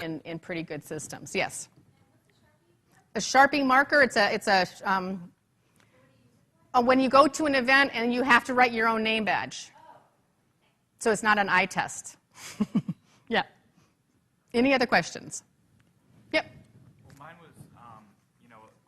in pretty good systems. Yes? A Sharpie marker, when you go to an event and you have to write your own name badge. So it's not an eye test. Yeah. Any other questions? Yep. Well, mine was,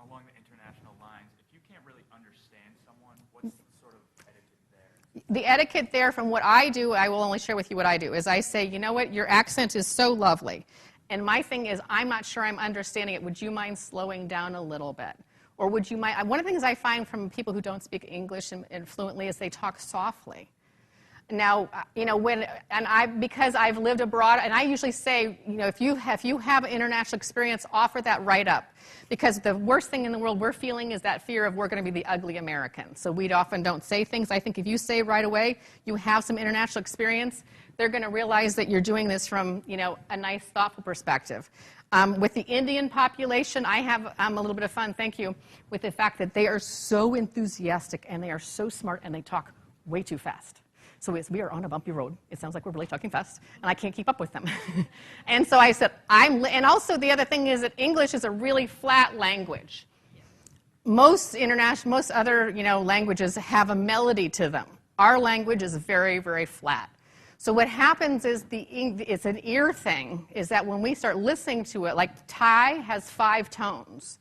along the international lines. If you can't really understand someone, what's the sort of etiquette there? The etiquette there, from what I do, I will only share with you what I do, is I say, you know what, your accent is so lovely. And my thing is, I'm not sure I'm understanding it. Would you mind slowing down a little bit? Or would you mind, one of the things I find from people who don't speak English and fluently is they talk softly. Now, because I've lived abroad, and I usually say, if you have international experience, offer that right up. Because the worst thing in the world we're feeling is that fear of we're going to be the ugly American. So we often don't say things. I think if you say right away you have some international experience, they're going to realize that you're doing this from, a nice, thoughtful perspective. With the Indian population, I have a little bit of fun, thank you, with the fact that they are so enthusiastic and they are so smart and they talk way too fast. So we are on a bumpy road. It sounds like we're really talking fast, and I can't keep up with them. And so I said, and also the other thing is that English is a really flat language. Most other languages have a melody to them. Our language is very, very flat. So what happens is it's an ear thing, is that when we start listening to it, like Thai has 5 tones.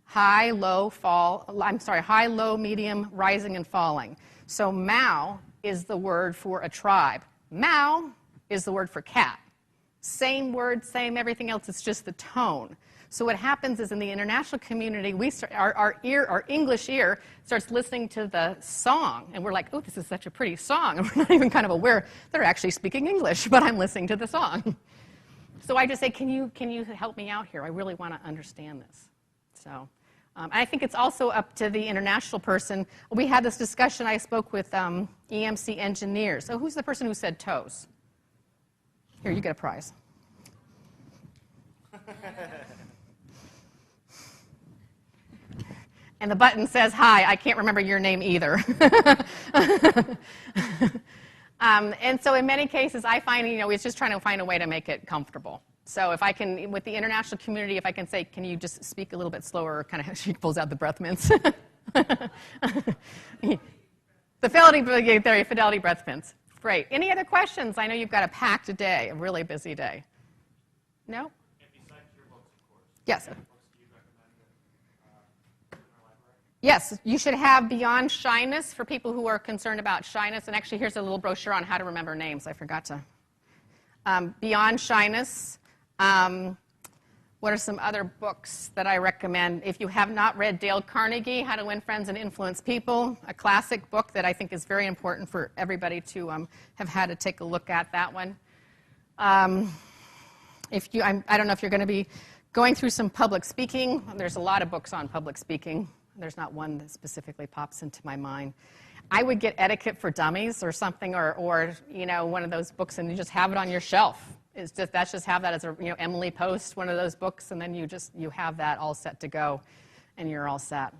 High, low, high, low, medium, rising, and falling. So Mao is the word for a tribe. Mao is the word for cat. Same word, same everything else, it's just the tone. So what happens is in the international community, our English ear starts listening to the song, and we're like, oh, this is such a pretty song, and we're not even kind of aware they're actually speaking English, but I'm listening to the song. So I just say, can you help me out here? I really want to understand this. So. I think it's also up to the international person. We had this discussion. I spoke with EMC engineers. So who's the person who said toes? Here, you get a prize. And the button says, hi, I can't remember your name either. And so in many cases, I find, it's just trying to find a way to make it comfortable. So if I can, with the international community, if I can say, can you just speak a little bit slower, kind of, she pulls out the breath mints. The Fidelity breath mints. Great. Any other questions? I know you've got a packed day, a really busy day. No? And besides your books, of course. Yes. What books do you recommend in our library? Yes, you should have Beyond Shyness for people who are concerned about shyness. And actually, here's a little brochure on how to remember names. I forgot to. Beyond Shyness. What are some other books that I recommend? If you have not read Dale Carnegie, How to Win Friends and Influence People, a classic book that I think is very important for everybody to have had to take a look at that one. I don't know if you're going to be going through some public speaking. There's a lot of books on public speaking. There's not one that specifically pops into my mind. I would get Etiquette for Dummies or something, or one of those books, and you just have it on your shelf. That's just have that as a Emily Post, one of those books, and then you have that all set to go, and you're all set.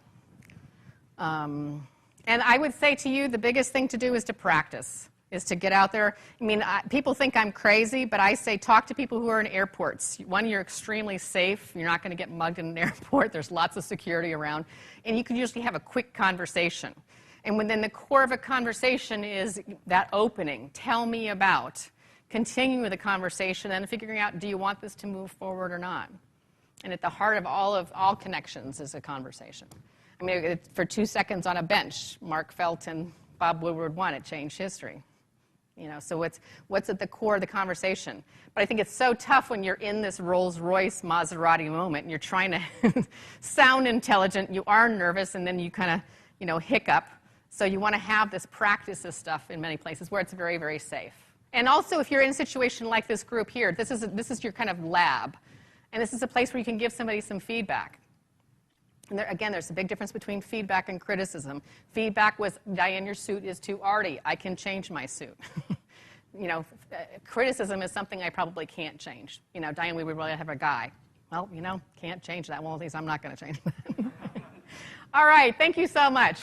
And I would say to you, the biggest thing to do is to practice, is to get out there. I mean, people think I'm crazy, but I say talk to people who are in airports. One, you're extremely safe. You're not going to get mugged in an airport. There's lots of security around, and you can usually have a quick conversation. And within the core of a conversation is that opening. Tell me about. Continue the conversation and figuring out, do you want this to move forward or not? And at the heart of all connections is a conversation. I mean, for 2 seconds on a bench, Mark Felt and Bob Woodward won. It changed history. So what's at the core of the conversation? But I think it's so tough when you're in this Rolls-Royce Maserati moment and you're trying to sound intelligent. You are nervous, and then you kind of, hiccup. So you want to have this practice of stuff in many places where it's very, very safe. And also, if you're in a situation like this group here, this is your kind of lab. And this is a place where you can give somebody some feedback. And again, there's a big difference between feedback and criticism. Feedback was, Diane, your suit is too arty. I can change my suit. Criticism is something I probably can't change. Diane, we would really have a guy. Well, can't change that. Well, at least I'm not going to change that. All right, thank you so much.